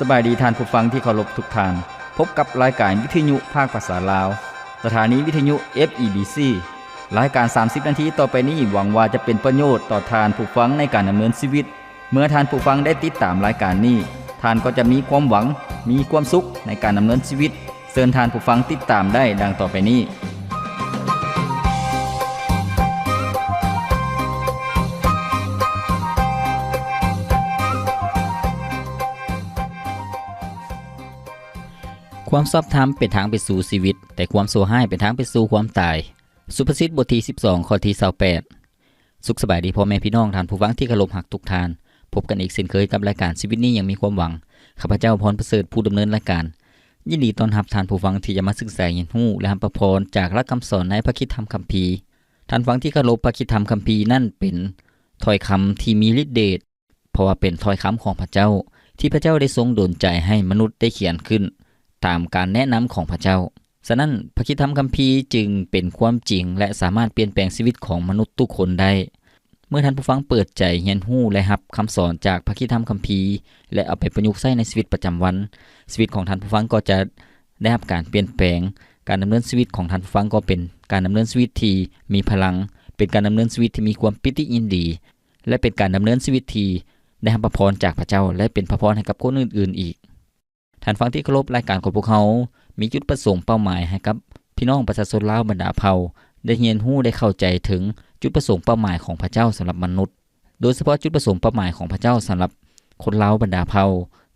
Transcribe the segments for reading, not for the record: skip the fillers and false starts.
สบายดีท่านผู้ฟังที่เคารพทุกท่านพบกับรายการวิทยุภาคภาษาลาวสถานีวิทยุ FEBC รายการ30นาทีต่อไปนี้หวังว่าจะเป็นประโยชน์ต่อท่านผู้ฟังในการดำเนินชีวิตเมื่อท่านผู้ฟังได้ติดตามรายการนี้ท่านก็จะมีความหวังมีความสุขในการดำเนินชีวิตเชิญท่านผู้ฟังติดตามได้ดังต่อไปนี้ความชอบธรรมเป็นทางไปสู่ชีวิตแต่ความชั่วร้ายเป็นทางไปสู่ความตายสุภาษิตบทที่12ข้อที่28สุขสบายดีพ่อแม่พี่น้องท่านผู้ฟังที่เคารพรักทุกท่านพบกันอีกเช่นเคยกับรายการชีวิตนี้ยังมีความหวังข้าพเจ้าพรประเสริฐผู้ดำเนินรายการยินดีต้อนรับท่านผู้ฟังที่จะมาศึกษาเรียนรู้และรับประพรจากหลักคำสอนในพระคิดธรรมคัมภีร์ท่านฟังที่เคารพพระคิดธรรมคัมภีร์นั่นเป็นถ้อยคำที่มีฤทธิ์เดชเพราะว่าเป็นถ้อยคำของพระเจ้าที่พระเจ้าได้ทรงดลใจให้มนุษย์ได้เขียนขึ้นตามการแนะนำของพระเจ้าฉะนั้นพระคิดธรรมคัมภีร์จึงเป็นความจริงและสามารถเปลี่ยนแปลงชีวิตของมนุษย์ทุกคนได้เมื่อท่านผู้ฟังเปิดใจเรียนรู้และรับคำสอนจากพระคิดธรรมคัมภีร์และเอาไปประยุกต์ใช้ในชีวิตประจำวันชีวิตของท่านผู้ฟังก็จะได้รับการเปลี่ยนแปลงการดำเนินชีวิตของท่านผู้ฟังก็เป็นการดำเนินชีวิตที่มีพลังเป็นการดำเนินชีวิตที่มีความปิติยินดีและเป็นการดำเนินชีวิตที่ได้รับพระพรจากพระเจ้าและเป็นพระพรให้กับคนอื่นๆอีกท่านฟังที่เคารพรายการของพวกเขามีจุดประสงค์เป้าหมายให้กับพี่น้องประชาชนลาวบรรดาเผ่าได้เรียนรู้ได้เข้าใจถึงจุดประสงค์เป้าหมายของพระเจ้าสำหรับมนุษย์โดยเฉพาะจุดประสงค์เป้าหมายของพระเจ้าสำหรับคนลาวบรรดาเผ่า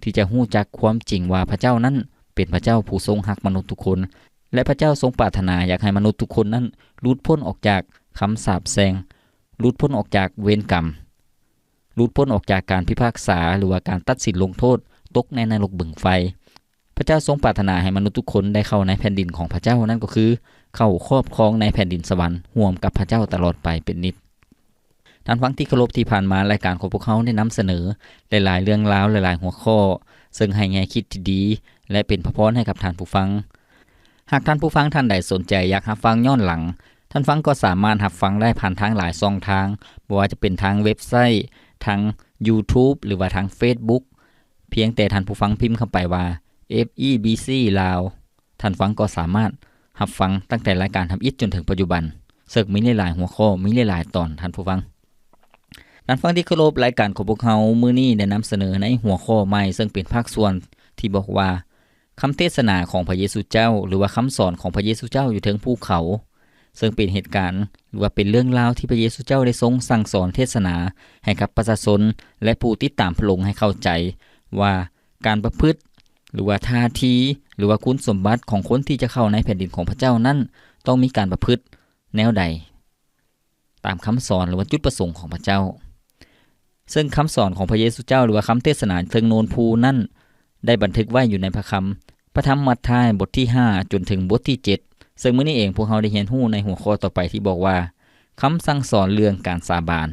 ที่จะรู้จักความจริงว่าพระเจ้านั้นเป็นพระเจ้าผู้ทรงรักมนุษย์ทุกคนและพระเจ้าทรงปรารถนาอยากให้มนุษย์ทุกคนนั้นหลุดพ้นออกจากคำสาปแช่งหลุดพ้นออกจากเวรกรรมหลุดพ้นออกจากการพิพากษาหรือว่าการตัดสินลงโทษตกในนรกบึงไฟพระเจ้าทรงปรารถนาให้มนุษย์ทุกคนได้เข้าในแผ่นดินของพระเจ้านั่นก็คือเข้าครอบครองในแผ่นดินสวรรค์ร่วมกับพระเจ้าตลอดไปเป็นนิจท่านฟังที่เคารพที่ผ่านมารายการของพวกเขาได้นำเสนอหลายๆเรื่องราวหลายๆหัวข้อซึ่งให้แง่คิดที่ดีและเป็นพระพรให้กับท่านผู้ฟังหากท่านผู้ฟังท่านใดสนใจอยากรับฟังย้อนหลังท่านฟังก็สามารถรับฟังได้ผ่านทางหลายช่องทางบ่ว่าจะเป็นทางเว็บไซต์ทาง YouTube หรือว่าทาง Facebook เพียงแต่ท่านผู้ฟังพิมพ์เข้าไปว่าFEBC ลาวท่านฟังก็สามารถรับฟังตั้งแต่รายการทำอิฐจนถึงปัจจุบันซึ่งมีหลายหัวข้อมีหลายตอนท่านผู้ฟังที่เคารพรายการของพวกเรามื้อนี้ได้นำเสนอในหัวข้อใหม่ซึ่งเป็นภาคส่วนที่บอกว่าคำเทศนาของพระเยซูเจ้าหรือว่าคำสอนของพระเยซูเจ้าอยู่เทิงภูเขาซึ่งเป็นเหตุการณ์หรือว่าเป็นเรื่องราวที่พระเยซูเจ้าได้ทรงสั่งสอนเทศนาให้กับประชาชนและผู้ติดตามพระองค์ให้เข้าใจว่าการประพฤติหรือว่าท่าทีหรือว่าคุณสมบัติของคนที่จะเข้าในแผ่นดินของพระเจ้านั้นต้องมีการประพฤติแนวใดตามคำสอนหรือว่าจุดประสงค์ของพระเจ้าซึ่งคำสอนของพระเยซูเจ้าหรือว่าคำเทศนาเทิงโนนภูนั้นได้บันทึกไว้อยู่ในพระธรรมมัทธิวบทที่5จนถึงบทที่7ซึ่งมื้อนี้เองพวกเราได้เรียนรู้ในหัวข้อต่อไปที่บอกว่าคำสั่งสอนเรื่องการสาบาน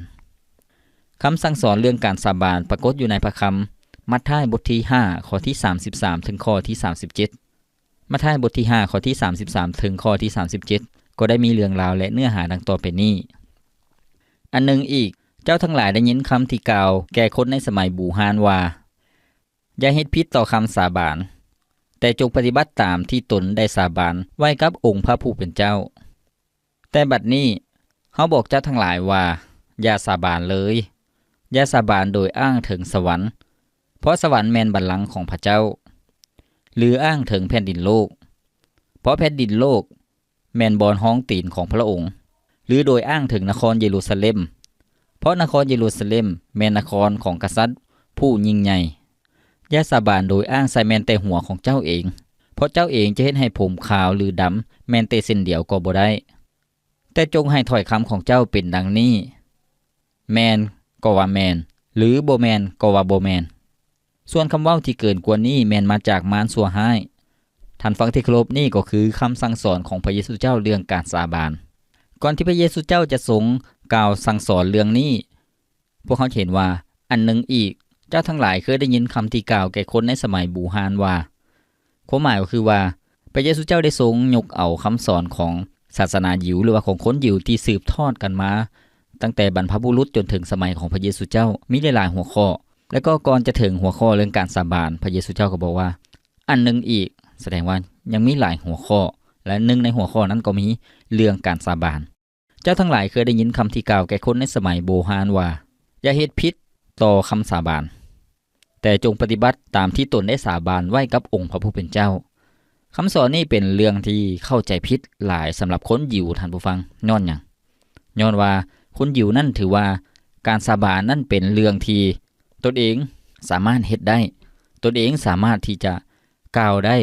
คำสั่งสอนเรื่องการสาบานปรากฏอยู่ในพระคัมภีร์มัทธิวบทที่5ข้อที่33ถึงข้อที่37มัทธิวบทที่5ข้อที่33ถึงข้อที่37ก็ได้มีเรื่องราวและเนื้อหาดังต่อไปนี้อันหนึ่งอีกเจ้าทั้งหลายได้ยินคำที่กล่าวแก่คนในสมัยบูฮานว่าอย่าเฮ็ดผิดต่อคำสาบานแต่จงปฏิบัติตามที่ตนได้สาบานไว้กับองค์พระผู้เป็นเจ้าแต่บัดนี้เฮาบอกเจ้าทั้งหลายว่าอย่าสาบานเลยอย่าสาบานโดยอ้างถึงสวรรค์เพราะสวรรค์แม่นบัลลังก์ของพระเจ้าหรืออ้างถึงแผ่นดินโลกเพราะแผ่นดินโลกแม่นบอนห้องตีนของพระองค์หรือโดยอ้างถึงนครเยรูซาเล็มเพราะนครเยรูซาเล็มแม่นนครของกษัตริย์ผู้ยิ่งใหญ่อย่าสาบานโดยอ้างใส่แม่นแต่หัวของเจ้าเองเพราะเจ้าเองจะเฮ็ดให้ผมขาวหรือดำแม่นแต่เส้นเดียวก็บ่ได้แต่จงให้ถ้อยคำของเจ้าเป็นดังนี้แม่นก็ว่าแม่นหรือบ่แม่นก็ว่าบ่แม่นส่วนคำเว้าที่เกินกว่านี้แม่นมาจากมารชั่วร้ายท่านฟังที่เคารพนี่ก็คือคำสั่งสอนของพระเยซูเจ้าเรื่องการสาบานก่อนที่พระเยซูเจ้าจะทรงกล่าวสั่งสอนเรื่องนี้พวกเขาเห็นว่าอันหนึ่งอีกเจ้าทั้งหลายเคยได้ยินคำที่กล่าวแก่คนในสมัยบูฮานว่าความหมายก็คือว่าพระเยซูเจ้าได้ทรงยกเอาคำสอนของศาสนายิวหรือว่าของคนยิวที่สืบทอดกันมาตั้งแต่บรรพบุรุษจนถึงสมัยของพระเยซูเจ้ามีหลายๆหัวข้อ แล้วก็ก่อนจะถึงหัวข้อเรื่องการสาบานพระเยซูเจ้าก็บอกว่าอันนึงอีกแสดงว่ายังมีหลายหัวข้อและหนึ่งในหัวข้อนั้นก็มีเรื่องการสาบานเจ้าทั้งหลายเคยได้ยินคำที่กล่าวแก่คนในสมัยโบราณว่าอย่าเฮ็ดผิดต่อคำสาบานแต่จงปฏิบัติตามที่ตนได้สาบานไว้กับองค์พระผู้เป็นเจ้าคำสอนนี้เป็นเรื่องที่เข้าใจผิดหลายสำหรับคนยิวท่านผู้ฟังย้อนหยังย้อนว่าคนยิวนั่นถือว่าการสาบานนั่นเป็นเรื่องที่ตนเองสามารถเฮ็ดได้ตนเองสามารถที่จะกล่าวได้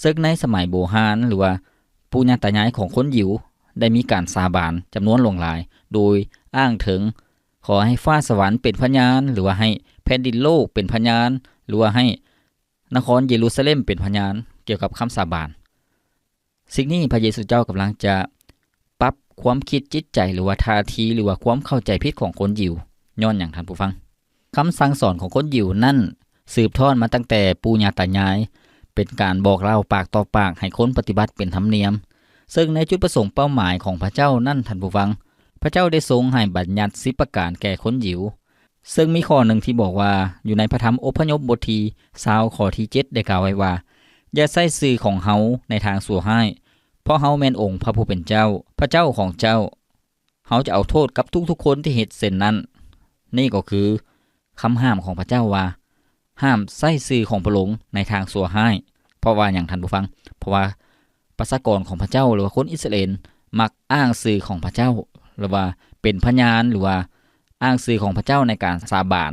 ซึ่งในสมัยโบราณหรือว่าปู่ย่าตายายของคนยิวได้มีการสาบานจำนวนหลงหลายโดยอ้างถึงขอให้ฟ้าสวรรค์เป็นพยานหรือว่าให้แผ่นดินโลกเป็นพยานหรือว่าให้นครเยรูซาเล็มเป็นพยานเกี่ยวกับคำสาบานสิ่งนี้พระเยซูเจ้ากำลังจะปรับความคิดจิตใจหรือว่าท่าทีหรือว่าความเข้าใจผิดของคนยิวย้อนอย่างท่านผู้ฟังคำสั่งสอนของคนยิวนั่นสืบทอดมาตั้งแต่ปู่ย่าตายายเป็นการบอกเล่าปากต่อปากให้คนปฏิบัติเป็นธรรมเนียมซึ่งในจุดประสงค์เป้าหมายของพระเจ้านั่นท่านผู้ฟังพระเจ้าได้ทรงให้บัญญัติ10ประการแก่คนยิวซึ่งมีข้อหนึ่งที่บอกว่าอยู่ในพระธรรมอพยพบทที่20ข้อที่7ได้กล่าวไว้ว่าอย่าใส่ชื่อของเฮาในทางชั่วร้ายเพราะเฮาแม่นองค์พระผู้เป็นเจ้าพระเจ้าของเจ้าเฮาจะเอาโทษกับทุกๆคนที่เฮ็ดเช่นนั้นนี่ก็คือคำห้ามของพระเจ้าว่าห้ามใส่ชื่อของพระองค์ในทางชั่วร้ายเพราะว่าอย่างท่านผู้ฟังเพราะว่าประชากรของพระเจ้าหรือว่าคนอิสราเอลมักอ้างชื่อของพระเจ้าหรือว่าเป็นพยานหรือว่าอ้างชื่อของพระเจ้าในการสาบาน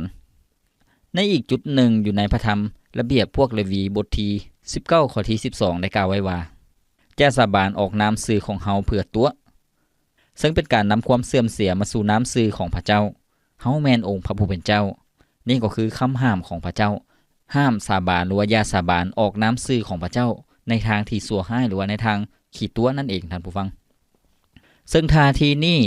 ในอีกจุดหนึ่งอยู่ในพระธรรมระเบียบพวกเลวีบทที่19ข้อที่12ได้กล่าวไว้ว่าจะสาบานออกนามชื่อของเฮาเพื่อตัวซึ่งเป็นการนำความเสื่อมเสียมาสู่น้ำชื่อของพระเจ้าเฮาแม่นองค์พระผู้เป็นเจ้านี่ก็คือคำห้ามของพระเจ้าห้ามสาบานหรือว่าอย่าสาบานออกน้ำชื่อของพระเจ้าในทางที่ชั่วร้ายหรือว่าในทางขี้ตัวนั่นเองท่านผู้ฟังซึ่งท่าทีนี้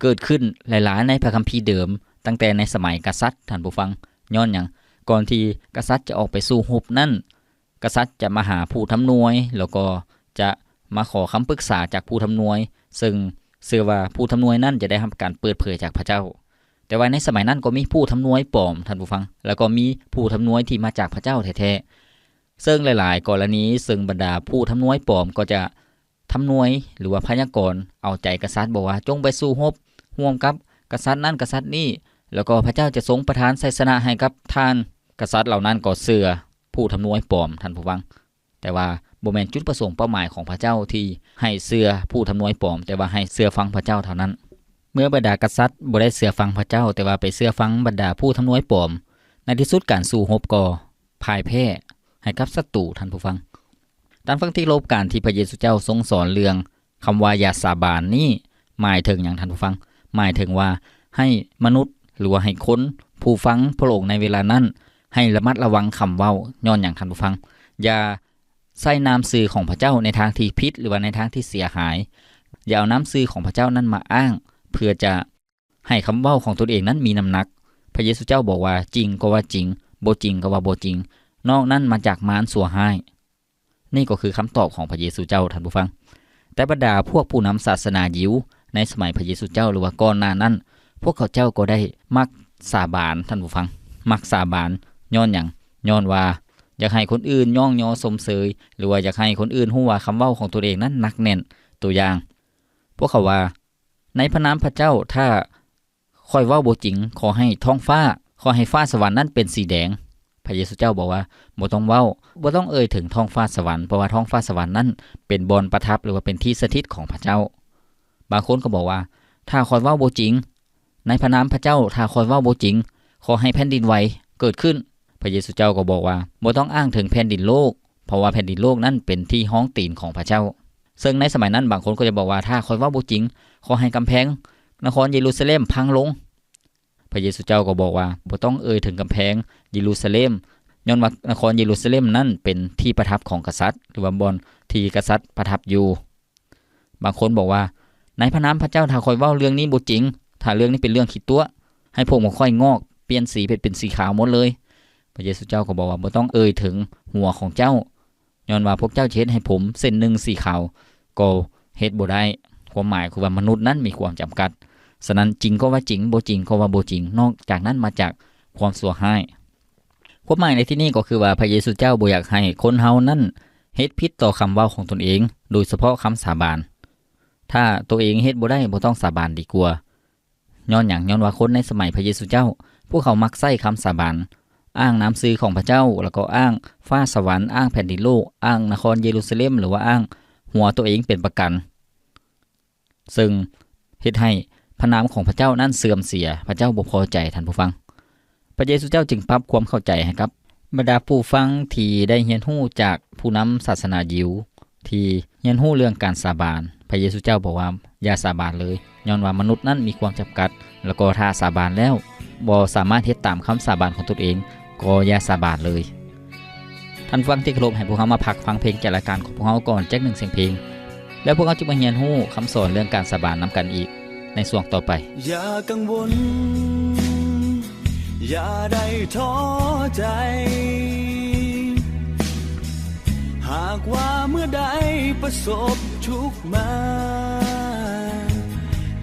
เกิดขึ้นหลายๆในพระคัมภีร์เดิมตั้งแต่ในสมัยกษัตริย์ท่านผู้ฟังย้อนหยังก่อนที่กษัตริย์จะออกไปสู้รบนั่นกษัตริย์จะมาหาผู้ทำนวยแล้วก็จะมาขอคำปรึกษาจากผู้ทำนวยซึ่งเชื่อว่าผู้ทำนวยนั่นจะได้รับการเปิดเผยจากพระเจ้าแต่ว่าในสมัยนั้นก็มีผู้ทำนวยปลอมท่านผู้ฟังแล้วก็มีผู้ทำนวยที่มาจากพระเจ้าแท้ๆซึ่งหลายๆกรณีซึ่งบรรดาผู้ทำนวยปลอมก็จะทำนวยหรือว่าพยากรณ์เอาใจกษัตริย์บอกว่าจงไปสู้รบร่วมกับกษัตริย์นั่นกษัตริย์นี้แล้วก็พระเจ้าจะทรงประทานชัยชนะให้กับท่านกษัตริย์เหล่านั้นก็เชื่อผู้ทำนวยปลอมท่านผู้ฟังแต่ว่าบ่แม่นจุดประสงค์เป้าหมายของพระเจ้าที่ให้เชื่อผู้ทำนวยปลอมแต่ว่าให้เชื่อฟังพระเจ้าเท่านั้นเมื่อบรรดากษัตริย์บ่ได้เชื่อฟังพระเจ้าแต่ว่าไปเชื่อฟังบรรดาผู้ทำนวยปลอมในที่สุดการสู้รบก็พ่ายแพ้ให้กับศัตรูท่านผู้ฟังตามฟังที่ลบการที่พระเยซูเจ้าทรงสอนเรื่องคำว่าอย่าสาบานนี้หมายถึงอย่างท่านผู้ฟังหมายถึงว่าให้มนุษย์หรือว่าให้คนผู้ฟังพระองค์ในเวลานั้นให้ระมัดระวังคำเว้าย้อนอย่างท่านผู้ฟังอย่าใส่นามชื่อของพระเจ้าในทางที่ผิดหรือว่าในทางที่เสียหายอย่าเอานามชื่อของพระเจ้านั้นมาอ้างเพื่อจะให้คำเว้าของตนเองนั้นมีน้ำหนักพระเยซูเจ้าบอกว่าจริงก็ว่าจริงบ่จริงก็ว่าบ่จริงนอกนั้นมาจากมารชั่วร้ายนี่ก็คือคำตอบของพระเยซูเจ้าท่านผู้ฟังแต่บรรดาพวกผู้นำศาสนายิวในสมัยพระเยซูเจ้าหรือว่าก่อนหน้านั้นพวกเขาเจ้าก็ได้มักสาบานท่านผู้ฟังมักสาบานย้อนหยังย้อนว่าอยากให้คนอื่นย่องยอสมเสยหรือว่าอยากให้คนอื่นฮู้ว่าคำเว้าของตัวเองนั้นหนักแน่นตัวอย่างพวกเขาว่าในพระนามพระเจ้าถ้าค่อยเว้าบ่จริงขอให้ท้องฟ้าขอให้ฟ้าสวรรค์นั้นเป็นสีแดงพระเยซูเจ้าบอกว่าบ่ต้องเว้าบ่ต้องเอ่ยถึงท้องฟ้าสวรรค์เพราะว่าท้องฟ้าสวรรค์นั้นเป็นบ่อนประทับหรือว่าเป็นที่สถิตของพระเจ้าบางคนก็บอกว่าถ้าค่อยเว้าบ่จริงในพระนามพระเจ้าถ้าค่อยเว้าบ่จริงขอให้แผ่นดินไหวเกิดขึ้นพระเยซูเจ้าก็บอกว่าบ่ต้องอ้างถึงแผ่นดินโลกเพราะว่าแผ่นดินโลกนั้นเป็นที่ห้องตีนของพระเจ้าซึ่งในสมัยนั้นบางคนก็จะบอกว่าถ้าค่อยเว้าบ่จริงขอให้กำแพงนครเยรูซาเล็มพังลงพระเยซูเจ้าก็บอกว่าบ่ต้องเอ่ยถึงกำแพงเยรูซาเล็มย้อนว่านครเยรูซาเล็มนั้นเป็นที่ประทับของกษัตริย์หรือว่าบ่อนที่กษัตริย์ประทับอยู่บางคนบอกว่าในพระนามพระเจ้าถ้าค่อยเว้าเรื่องนี้บ่จริงถ้าเรื่องนี้เป็นเรื่องขี้ตัวให้พวกมันค่อยงอกเปลี่ยนสีเป็นสีขาวหมดเลยพระเยซูเจ้าก็บอกว่าบ่ต้องเอ่ยถึงหัวของเจ้าย้อนว่าพวกเจ้าเฮ็ดให้ผมเส้นนึงสีขาวก็เฮ็ดบ่ได้ความหมายคือว่ามนุษย์นั้นมีความจำกัดฉะนั้นจริงก็ว่าจริงบ่จริงก็ว่าบ่จริงนอกจากนั้นมาจากความชั่วร้าย ความหมายในที่นี้ก็คือว่าพระเยซูเจ้าบ่อยากให้คนเฮานั้นเฮ็ดผิดต่อคำเว้าของตนเองโดยเฉพาะคำสาบานถ้าตัวเองเฮ็ดบ่ได้บ่ต้องสาบานดีกว่าย้อนหยังย้อนว่าคนในสมัยพระเยซูเจ้าพวกเขามักใช้คำสาบานอ้างน้ำซื้อของพระเจ้าแล้วก็อ้างฟ้าสวรรค์อ้างแผ่นดินโลกอ้างนครเยรูซาเล็มหรือว่าอ้างหัวตัวเองเป็นประกันซึ่งเฮ็ดให้พระนามของพระเจ้านั้นเสื่อมเสียพระเจ้าบ่พอใจท่านผู้ฟังพระเยซูเจ้าจึงปรับความเข้าใจให้กับบรรดาผู้ฟังที่ได้เรียนรู้จากผู้นำศาสนายิวที่เรียนรู้เรื่องการสาบานพระเยซูเจ้าบอกว่าอย่าสาบานเลยย้อนว่ามนุษย์นั้นมีความจำกัดแล้วก็ถ้าสาบานแล้วบ่สามารถเฮ็ดตามคำสาบานของตนเองก็อย่าสาบานเลยท่านฟังที่เคารพให้พวกเรามาพักฟังเพลงจากรายการของพวกเราก่อนจัก1เสียงเพลงแล้วพวกเราจะมาเรียนรู้คำสอนเรื่องการสาบานนำกันอีกในช่วงต่อไปอย่ากังวลอย่าได้ท้อใจหากว่าเมื่อใดประสบทุกข์มา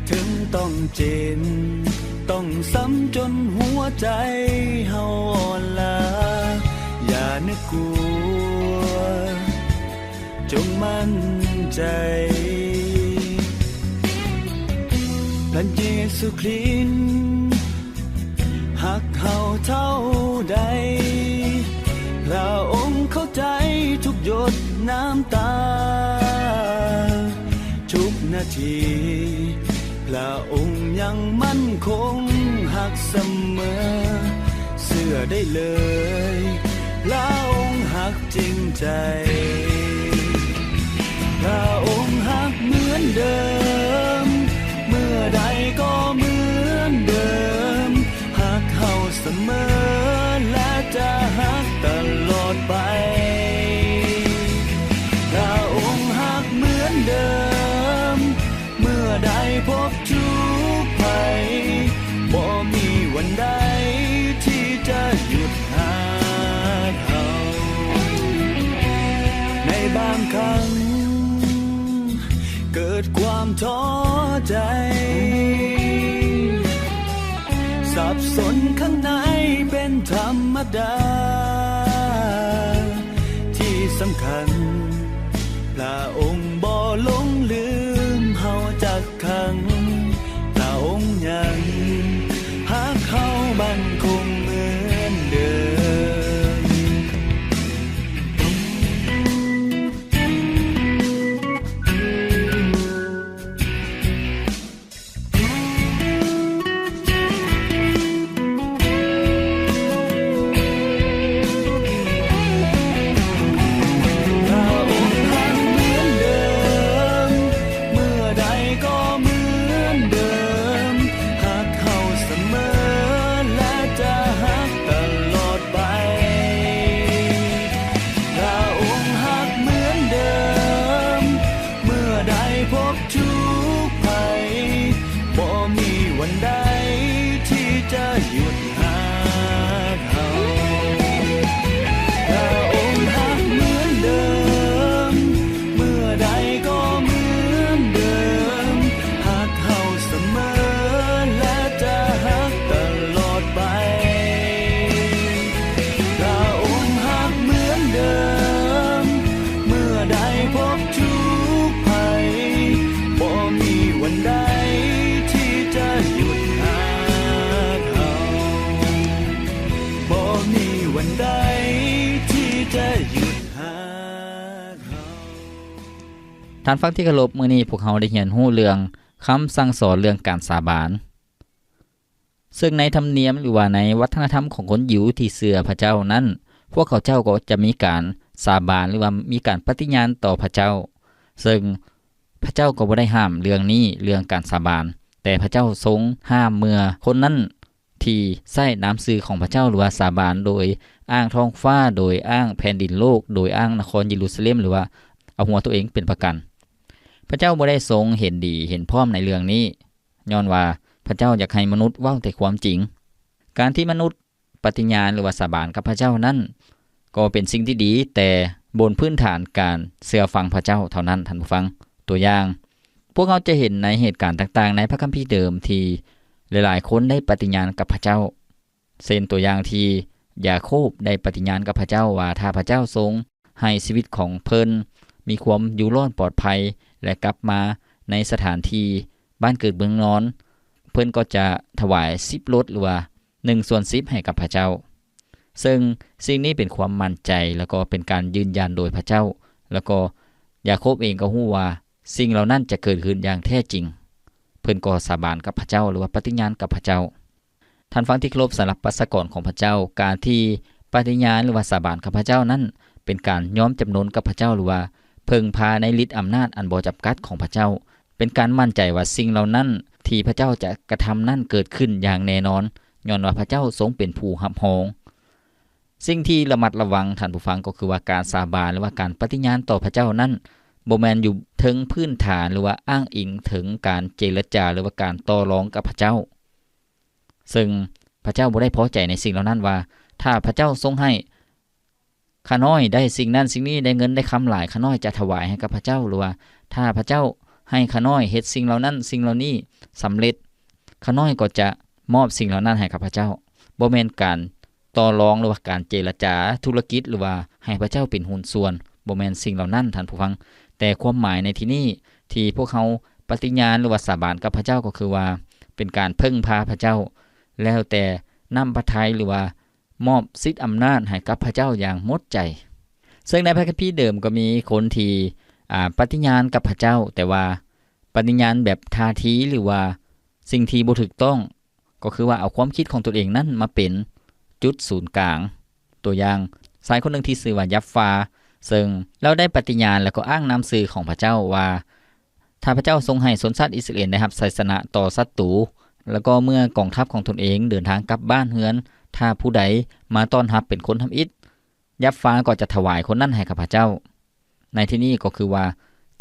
ถึงต้องเจ็บต้องซ้ำจนหัวใจเฮาอ่อนล้าอย่านึกกลัวจงมั่นใจพระเยซูคริสต์หักเฮาเท่าใดพระองค์เข้าใจทุกหยดน้ำตาทุกนาทีพระองค์ยังมั่นคงหักเสมอเชื่อได้เลยพระองค์หักจริงใจพระองค์หักเหมือนเดิมเมื่อใดก็เหมือนเดิมหักเฮาเสมอและจะหักตลอดไปพระองค์หักเหมือนเดิมเมื่อใดพบทุกข์ภัยบ่มีวันใดที่จะหยุดหักเฮาในบางครั้งเกิดความท้อใจสับสนข้างในเป็นธรรมดาที่สำคัญพระองค์บ่ลงลืมเฮาจักครั้งพระองค์ยังหักเฮามั่นคงเหมือนเดิมท่านฟังที่เคารพมื้อนี้พวกเราได้เรียนรู้เรื่องคำสั่งสอนเรื่องการสาบานซึ่งในธรรมเนียมหรือว่าในวัฒนธรรมของคนยิวที่เชื่อพระเจ้านั้นพวกเขาเจ้าก็จะมีการสาบานหรือว่ามีการปฏิญาณต่อพระเจ้าซึ่งพระเจ้าก็บ่ได้ห้ามเรื่องนี้เรื่องการสาบานแต่พระเจ้าทรงห้ามเมื่อคนนั้นที่ใช้น้ำชื่อของพระเจ้าหรือว่าสาบานโดยอ้างท้องฟ้าโดยอ้างแผ่นดินโลกโดยอ้างนครเยรูซาเล็มหรือว่าเอาหัวตัวเองเป็นประกันพระเจ้าบ่ได้ทรงเห็นดีเห็นพร้อมในเรื่องนี้ย้อนว่าพระเจ้าอยากให้มนุษย์เว้าแต่ความจริงการที่มนุษย์ปฏิญาณหรือว่าสาบานกับพระเจ้านั้นก็เป็นสิ่งที่ดีแต่บนพื้นฐานการเชื่อฟังพระเจ้าเท่านั้นท่านผู้ฟังตัวอย่างพวกเราจะเห็นในเหตุการณ์ต่างๆในพระคัมภีร์เดิมที่หลายๆคนได้ปฏิญาณกับพระเจ้าเช่นตัวอย่างที่ ยาโคบได้ปฏิญาณกับพระเจ้าว่าถ้าพระเจ้าทรงให้ชีวิตของเพิ่นมีความอยู่รอดปลอดภัยและกลับมาในสถานที่บ้านเกิดเมืองนอนเพิ่นก็จะถวาย10 ลดหรือว่า1/10ให้กับพระเจ้าซึ่งสิ่งนี้เป็นความมั่นใจแล้วก็เป็นการยืนยันโดยพระเจ้าแล้วก็ยาโคบเองก็รู้ว่าสิ่งเหล่านั้นจะเกิดขึ้นอย่างแท้จริงเพิ่นก็สาบานกับพระเจ้าหรือว่าปฏิญาณกับพระเจ้าท่านฟังที่เคารพสำหรับประชากรของพระเจ้าการที่ปฏิญาณหรือว่าสาบานกับพระเจ้านั้นเป็นการยอมจำนนกับพระเจ้าหรือว่าเพิ่งพาในฤทธิ์อำนาจอันบ่จำกัดของพระเจ้าเป็นการมั่นใจว่าสิ่งเหล่านั้นที่พระเจ้าจะกระทำนั้นเกิดขึ้นอย่างแน่นอนย้อนว่าพระเจ้าทรงเป็นผู้รับรองสิ่งที่ระมัดระวังท่านผู้ฟังก็คือว่าการสาบานหรือว่าการปฏิญาณต่อพระเจ้านั้นบ่แม่นอยู่ถึงพื้นฐานหรือว่าอ้างอิงถึงการเจรจาหรือว่าการต่อรองกับพระเจ้าซึ่งพระเจ้าบ่ได้พอใจในสิ่งเหล่านั้นว่าถ้าพระเจ้าทรงให้ข้าน้อยได้สิ่งนั้นสิ่งนี้ได้เงินได้คำหลายข้าน้อยจะถวายให้กับพระเจ้าหรือว่าถ้าพระเจ้าให้ข้าน้อยเฮ็ดสิ่งเหล่านั้นสิ่งเหล่านี้สำเร็จข้าน้อยก็จะมอบสิ่งเหล่านั้นให้กับพระเจ้าบ่แม่นการต่อรองหรือว่าการเจรจาธุรกิจหรือว่าให้พระเจ้าเป็นหุ้นส่วนบ่แม่นสิ่งเหล่านั้นท่านผู้ฟังแต่ความหมายในที่นี้ที่พวกเขาปฏิญาณหรือว่าสาบานกับพระเจ้าก็คือว่าเป็นการพึ่งพาพระเจ้าแล้วแต่นำพระทัยหรือว่ามอบสิทธิอำนาจให้กับพระเจ้าอย่างหมดใจซึ่งในพระคัมภีร์เดิมก็มีคนที่ปฏิญาณกับพระเจ้าแต่ว่าปฏิญาณแบบทาทีหรือว่าสิ่งที่บ่ถูกต้องก็คือว่าเอาความคิดของตัวเองนั้นมาเป็นจุดศูนย์กลางตัวอย่างชายคนหนึ่งที่ชื่อว่ายัฟฟาซึ่งเราได้ปฏิญาณแล้วก็อ้างนามชื่อของพระเจ้าว่าถ้าพระเจ้าทรงให้ชนชาติอิสราเอลได้รับชัยชนะต่อศัตรูแล้วก็เมื่อกองทัพของตนเองเดินทางกลับบ้านเฮือนถ้าผู้ใดมาต้อนรับเป็นคนทำอิฐยัฟฟาก็จะถวายคนนั้นให้กับพระเจ้าในที่นี้ก็คือว่า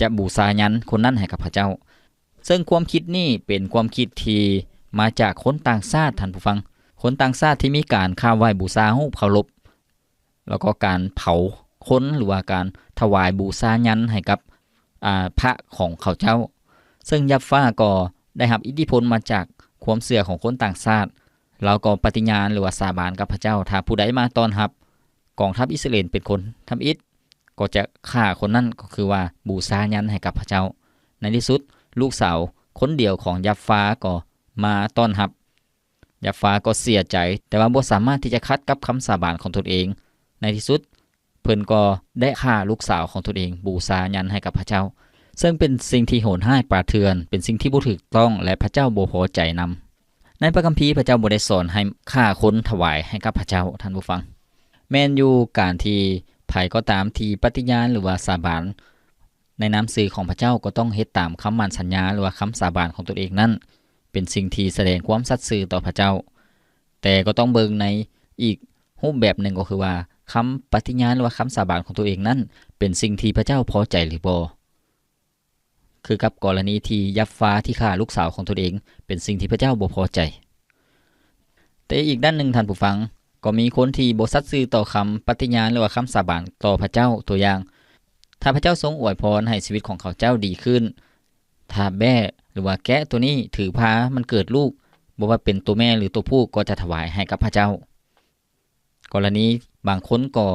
จะบูชายันคนนั้นให้กับพระเจ้าซึ่งความคิดนี้เป็นความคิดที่มาจากคนต่างชาติท่านผู้ฟังคนต่างชาติที่มีการข้าวไหว้บูชารูปเคารพแล้วก็การเผาคนหรือว่าการถวายบูชายันให้กับพระของเขาเจ้าซึ่งยัฟฟาก็ได้รับอิทธิพลมาจากความเชื่อของคนต่างชาติเราก็ปฏิญาณหรือว่าสาบานกับพระเจ้าถ้าผู้ใดมาต้อนรับกองทัพอิสราเอลเป็นคนทำอิฐก็จะฆ่าคนนั้นก็คือว่าบูชายันให้กับพระเจ้าในที่สุดลูกสาวคนเดียวของยัฟฟาก็มาต้อนรับยัฟฟาก็เสียใจแต่ว่าบ่สามารถที่จะขัดกับคำสาบานของตนเองในที่สุดเพิ่นก็ได้ฆ่าลูกสาวของตนเองบูชายันให้กับพระเจ้าซึ่งเป็นสิ่งที่โหดร้ายป่าเถื่อนเป็นสิ่งที่บ่ถูกต้องและพระเจ้าบ่พอใจนำในพระคัมภีร์พระเจ้าบ่ได้สอนให้ฆ่าคนถวายให้กับพระเจ้าท่านผู้ฟังแม่นอยู่การที่ไผก็ตามที่ปฏิญาณหรือว่าสาบานในนามชื่อของพระเจ้าก็ต้องเฮ็ดตามคำมั่นสัญญาหรือว่าคำสาบานของตนเองนั้นเป็นสิ่งที่แสดงความสัตย์ซื่อต่อพระเจ้าแต่ก็ต้องเบิ่งในอีกรูปแบบหนึ่งก็คือว่าคำปฏิญาณหรือว่าคำสาบานของตัวเองนั้นเป็นสิ่งที่พระเจ้าพอใจหรือบ่คือกับกรณีที่ยัฟฟาที่ฆ่าลูกสาวของตนเองเป็นสิ่งที่พระเจ้าบ่พอใจแต่อีกด้านหนึ่งท่านผู้ฟังก็มีคนที่บ่สัตย์ซื่อต่อคำปฏิญาณหรือว่าคำสาบานต่อพระเจ้าตัวอย่างถ้าพระเจ้าทรงอวยพรให้ชีวิตของเขาเจ้าดีขึ้นถ้าแม่หรือว่าแกะตัวนี้ถือพามันเกิดลูกบ่ว่าเป็นตัวแม่หรือตัวผู้ก็จะถวายให้กับพระเจ้ากรณีบางคนก็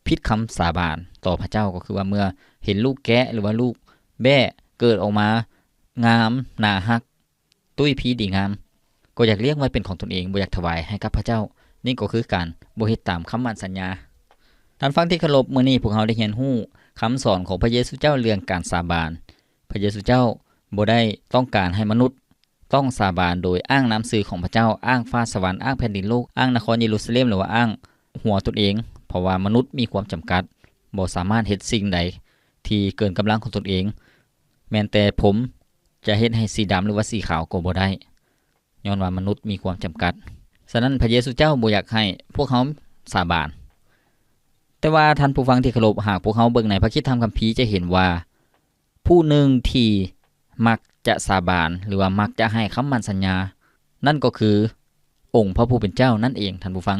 ผิดคำสาบานต่อพระเจ้าก็คือว่าเมื่อเห็นลูกแกะหรือว่าลูกแบ่เกิดออกมางามน่าฮักตุ้ยพีดีงามก็อยากเลี้ยงไว้เป็นของตนเองบ่อยากถวายให้กับพระเจ้านี่ก็คือการบ่เฮ็ดตามคำมั่นสัญญาท่านฟังที่เคารพมื้อนี้พวกเราได้เรียนรู้คำสอนของพระเยซูเจ้าเรื่องการสาบานพระเยซูเจ้าบ่ได้ต้องการให้มนุษย์ต้องสาบานโดยอ้างนามชื่อของพระเจ้าอ้างฟ้าสวรรค์อ้างแผ่นดินโลกอ้างนครเยรูซาเล็มหรือว่าอ้างหัวตนเองเพราะว่ามนุษย์มีความจำกัดบ่สามารถเฮ็ดสิ่งใดที่เกินกำลังของตนเองแม้แต่ผมจะเฮ็ดให้สีดำหรือว่าสีขาวก็บ่ได้ย้อนว่ามนุษย์มีความจำกัดฉะนั้นพระเยซูเจ้าบ่อยากให้พวกเขาสาบานแต่ว่าท่านผู้ฟังที่เคารพหากพวกเขาเบิ่งในพระคริสตธรรมคัมภีร์จะเห็นว่าผู้หนึ่งที่มักจะสาบานหรือว่ามักจะให้คำมั่นสัญญานั่นก็คือองค์พระผู้เป็นเจ้านั่นเองท่านผู้ฟัง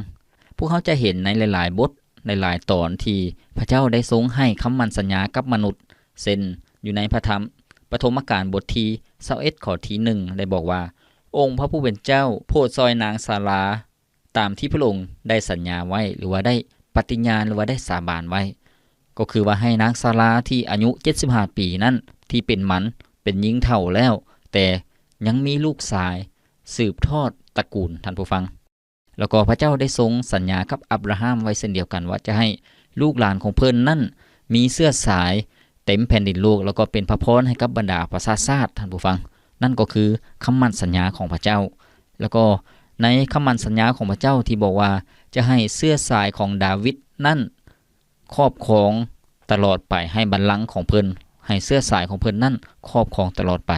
พวกเขาจะเห็นในหลายๆบทในหลายตอนที่พระเจ้าได้ทรงให้คำมั่นสัญญากับมนุษย์เช่นอยู่ในพระธรรมปฐมกาลบทที่21ข้อที่1ได้บอกว่าองค์พระผู้เป็นเจ้าโปรดซอยนางสารา ตามที่พระองค์ได้สัญญาไว้หรือว่าได้ปฏิญาณหรือว่าได้สาบานไว้ก็คือว่าให้นางซาราที่อายุ75ปีนั้นที่เป็นมันเป็นหญิงเฒ่าแล้วแต่ยังมีลูกชายสืบทอดตระกูลท่านผู้ฟังแล้วก็พระเจ้าได้ทรงสัญญากับอับราฮัมไว้เช่นเดียวกันว่าจะให้ลูกหลานของเพิ่นนั้นมีเสื้อสายเต็มแผ่นดินโลกแล้วก็เป็นพระพรให้กับบรรดาประชาชาติท่านผู้ฟังนั่นก็คือคำมั่นสัญญาของพระเจ้าแล้วก็ในคำมั่นสัญญาของพระเจ้าที่บอกว่าจะให้เสื้อสายของดาวิดนั่นครอบครองตลอดไปให้บัลลังก์ของเพิ่นให้เสื้อสายของเพิ่นนั่นครอบครองตลอดไป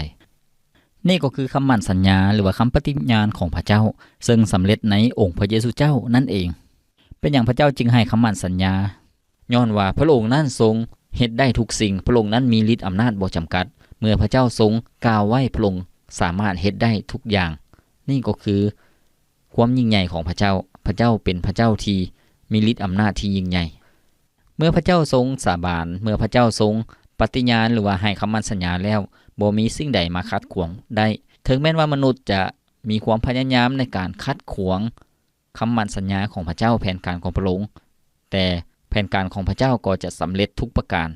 นี่ก็คือคำมั่นสัญญาหรือว่าคำปฏิญาณของพระเจ้าซึ่งสำเร็จในองค์พระเยซูเจ้านั่นเองเป็นอย่างพระเจ้าจึงให้คำมั่นสัญญาย้อนว่าพระองค์นั้นทรงเฮ็ดได้ทุกสิ่งพระองค์นั้นมีฤทธิ์อำนาจบ่จำกัดเมื่อพระเจ้าทรงกล่าวไว้พระองค์สามารถเฮ็ดได้ทุกอย่างนี่ก็คือความยิ่งใหญ่ของพระเจ้าพระเจ้าเป็นพระเจ้าที่มีฤทธิ์อำนาจที่ยิ่งใหญ่เมื่อพระเจ้าทรงสาบานเมื่อพระเจ้าทรงปฏิญาณหรือว่าให้คำมั่นสัญญาแล้วบ่มีสิ่งใดมาขัดขวางได้ถึงแม้ว่ามนุษย์จะมีความพยายามในการขัดขวางคำมั่นสัญญาของพระเจ้าแผนการของพระองค์แต่แผนการของพระเจ้าก็จะสำเร็จทุกประการ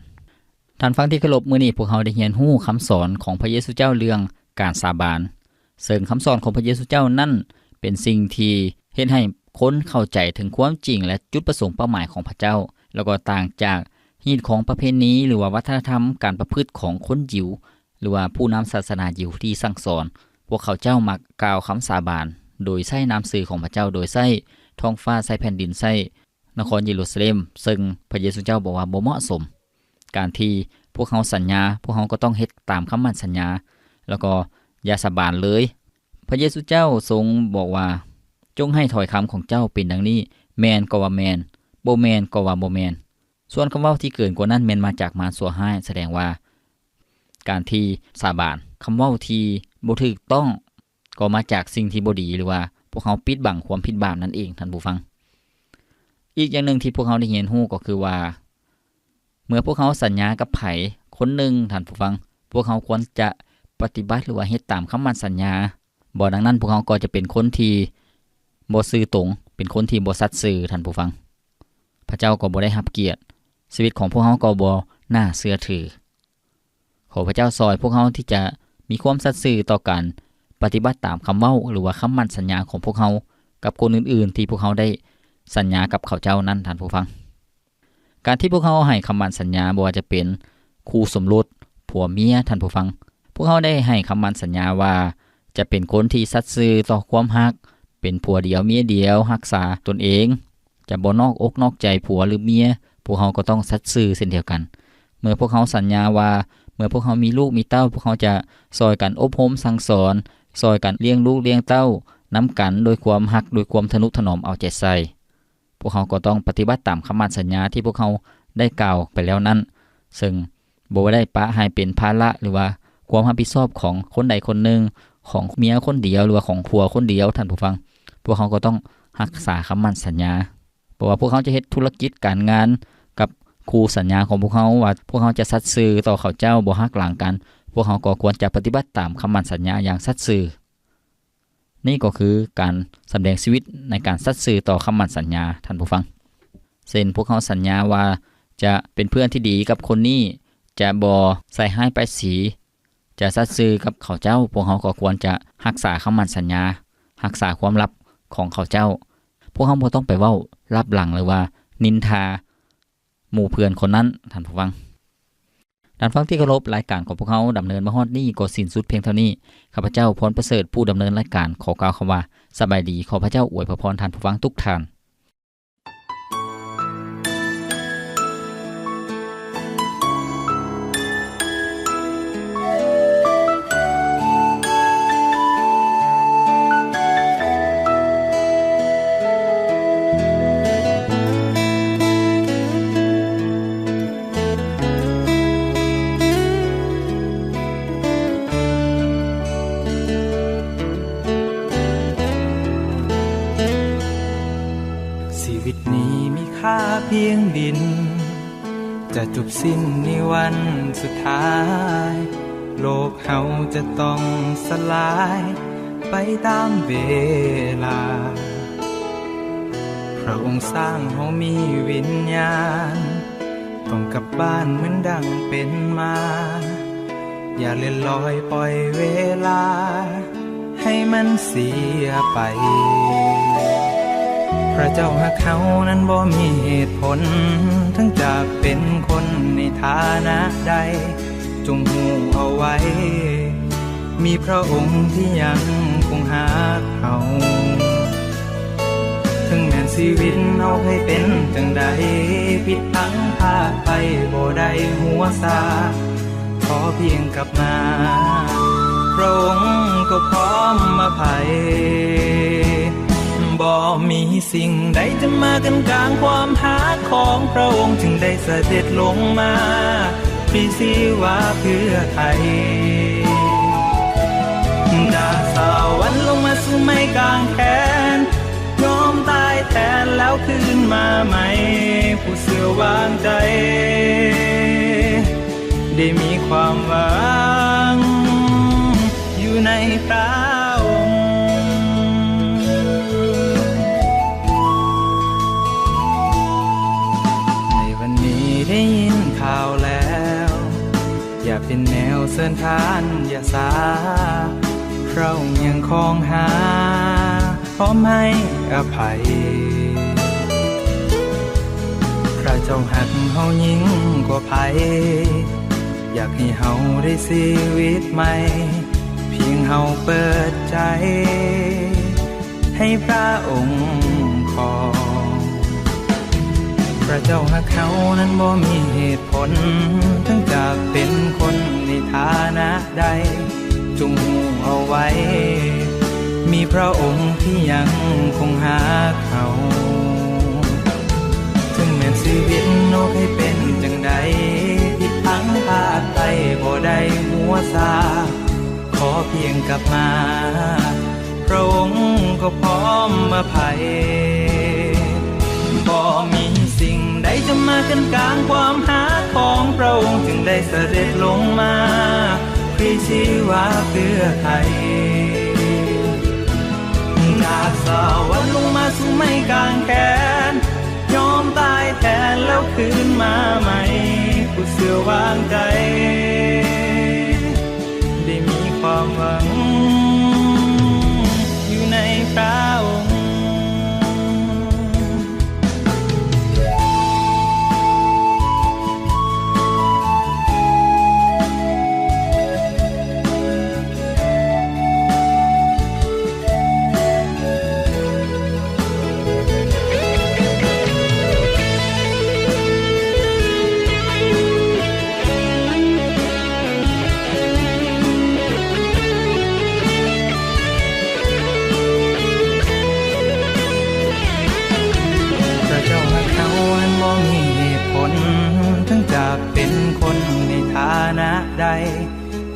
ท่านฟังที่เคารพมื้อนี้พวกเราได้เรียนรู้คำสอนของพระเยซูเจ้าเรื่องการสาบานซึ่งคำสอนของพระเยซูเจ้านั่นเป็นสิ่งที่เฮ็ดให้คนเข้าใจถึงความจริงและจุดประสงค์เป้าหมายของพระเจ้าแล้วก็ต่างจากฮีตของประเพณีหรือว่าวัฒนธรรมการประพฤติของคนยิวหรือว่าผู้นำศาสนายิวที่สั่งสอนพวกเขาเจ้ามักกล่าวคำสาบานโดยใช้นามสื่อของพระเจ้าโดยใช้ท้องฟ้าใช้แผ่นดินใช้นครเยรูซาเล็มซึ่งพระเยซูเจ้าบอกว่าบ่เหมาะสมการที่พวกเขาสัญญาพวกเขาก็ต้องเฮ็ดตามคำมั่นสัญญาแล้วก็อย่าสาบานเลยพระเยซูเจ้าทรงบอกว่าจงให้ถ้อยคำของเจ้าเป็นดังนี้แมนก็ว่าแมนบ่แมนก็ว่าบ่แมนส่วนคำเว้าที่เกินกว่านั้นแม่นมาจากมารสัวร้ายแสดงว่าการที่สาบานคำเว้าที่บ่ถูกต้องก็มาจากสิ่งที่บ่ดีหรือว่าพวกเขาปิดบังความผิดบาปนั่นเองท่านผู้ฟังอีกอย่างหนึ่งที่พวกเขาได้เรียนรู้ก็คือว่าเมื่อพวกเขาสัญญากับไผคนหนึ่งท่านผู้ฟังพวกเขาควรจะปฏิบัติหรือว่าเฮ็ดตามคำมั่นสัญญาบ่ดังนั้นพวกเขาก็จะเป็นคนที่บ่ซื่อตรงเป็นคนที่บ่สัตย์ซื่อท่านผู้ฟังพระเจ้าก็บ่ได้รับเกียรติชีวิตของพวกเขาก็บ่น่าเชื่อถือขอพระเจ้าซอยพวกเขาที่จะมีความสัตย์ซื่อต่อกันปฏิบัติตามคำเว้าหรือว่าคำมั่นสัญญาของพวกเขากับคนอื่นๆที่พวกเขาได้สัญญากับเขาเจ้านั้นท่านผู้ฟังการที่พวกเขาให้คำมั่นสัญญาบ่ว่าจะเป็นคู่สมรสผัวเมียท่านผู้ฟังพวกเขาได้ให้คำมั่นสัญญาว่าจะเป็นคนที่สัตย์ซื่อต่อความรักเป็นผัวเดียวเมียเดียวรักษาตนเองจะบ่นอกอกนอกใจผัวหรือเมียพวกเขาก็ต้องสัตย์ซื่อเช่นเดียวกันเมื่อพวกเขาสัญญาว่าเมื่อพวกเขามีลูกมีเต้าพวกเขาจะซอยกันอบรมสั่งสอนซอยกันเลี้ยงลูกเลี้ยงเต้านำกันโดยความรักโดยความทนุถนอมเอาใจใส่พวกเขาก็ต้องปฏิบัติตามคำมั่นสัญญาที่พวกเขาได้กล่าวไปแล้วนั้นซึ่งบ่ได้ปะให้เป็นภาระหรือว่าความรับผิดชอบของคนใดคนหนึ่งของเมียคนเดียวหรือว่าของผัวคนเดียวท่านผู้ฟังพวกเขาก็ต้องรักษาคำมั่นสัญญาเพราะว่าพวกเขาจะเฮ็ดธุรกิจการงานกับคู่สัญญาของพวกเขาว่าพวกเขาจะสัตย์ซื่อต่อเขาเจ้าบ่หักหลังกันพวกเขาก็ควรจะปฏิบัติตามคำมั่นสัญญาอย่างสัตย์ซื่อนี่ก็คือการแสดงชีวิตในการสัตย์ซื่อต่อคำมั่นสัญญาท่านผู้ฟังเช่นพวกเขาสัญญาว่าจะเป็นเพื่อนที่ดีกับคนนี้จะบ่ใส่ร้ายป้ายสีจะสัตย์ซื่อกับเขาเจ้าพวกเขาก็ควรจะรักษาคำมั่นสัญญารักษาความลับของเขาเจ้าพวกเขาบ่ต้องไปเว้าลับหลังหรือว่านินทาหมู่เพื่อนคนนั้นท่านผู้ฟังท่านฟังที่เคารพรายการของพวกเขาดำเนินมาฮอดนี้ก็สิ้นสุดเพียงเท่านี้ข้าพเจ้าพรประเสริฐผู้ดำเนินรายการขอกล่าวคำว่าสบายดีขอพระเจ้าอวยพรท่านผู้ฟังทุกท่าน เพียงดินจะจบสิ้นในวันสุดท้ายโลกเฮาจะต้องสลายไปตามเวลา ระองค์สร้างเฮามีวิญญาณต้องกลับบ้านเหมือนดังเป็นมา อย่าเลื่อนลอยปล่อยเวลาให้มันเสียไป พระเจ้าหักเขานั้นบ่มีเหตุผลทั้งจากเป็นคนในฐานะใดจงหูเอาไว้ มีพระองค์ที่ยังคงหักเขาถึงแม้ชีวิตเอาให้เป็นจังใดผิดพลั้งพลาดไปบ่ได้หัวซาขอเพียงกลับมาพระองค์ก็พร้อมอภัยบ่มีสิ่งใดจะมากันกลางความหาของพระองค์จึงได้เสด็จลงมาพรีชีวาเพื่อไทยจากสวรรค์ลงมาสู่ไม้กางแขนยอมตายแทนแล้วคืนมาใหม่ผู้เสื่อวางใจได้มีความหวังอยู่ในพระองค์ในวันนี้ได้ยินข่าวแล้วอย่าเป็นแนวเสินทานอย่าสาเรายังคงหาพร้อมให้อภัยพระเจ้าหักเฮายิ่งกว่าภัยอยากให้เฮาได้ชีวิตใหม่เพียงเฮาเปิดใจให้พระองค์ครองพระเจ้าหักเขานั้นบ่มีเหตุผลทั้งจากเป็นคนในฐานะใดจงหูเอาไว้มีพระองค์ที่ยังคงหาเขาถึงแม้ชีวิตโนกให้เป็นจังใดผิดพลั้งพลาดไปบ่ได้หัวซาขอเพียงกลับมาพระองค์ก็พร้อมอภัยบ่มีสิ่งใดจะมากันกลางความหาของพระองค์จึงได้เสด็จลงมาพรีชีวาเพื่อไทยจากสวรรค์ลงมาสู่ไม้กางแขนยอมตายแทนแล้วคืนมาใหม่ผู้เสื่อวางใจได้มีความหวังอยู่ในพระองค์เป็นคนในฐานะใด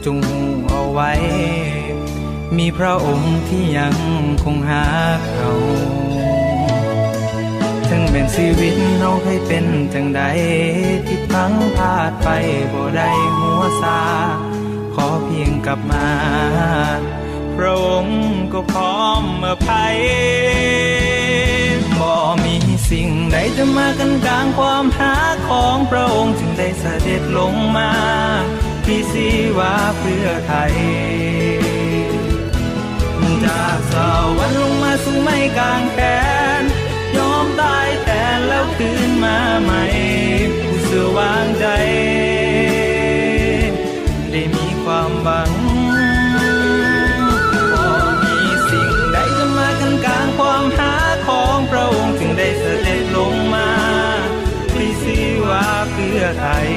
จงหูเอาไว้มีพระองค์ที่ยังคงหาเขาถึงแม้ชีวิตเราให้เป็นจังใดที่พลั้งพลาดไปบ่ได้หัวซาขอเพียงกลับมาพระองค์ก็พร้อมอภัยบ่มีสิ่งใดจะมากันกลางความหาของพระองค์จึงได้เสด็จลงมาพรีชีวาเพื่อไทยจากสวรรค์ลงมาสู่ไม้กางแขนยอมตายแทนแล้วคืนมาใหม่ผู้เสื่อวางใจได้มีความหวังความหาของพระองค์จึงได้เสด็จลงมาพรีชีวาเพื่อไทย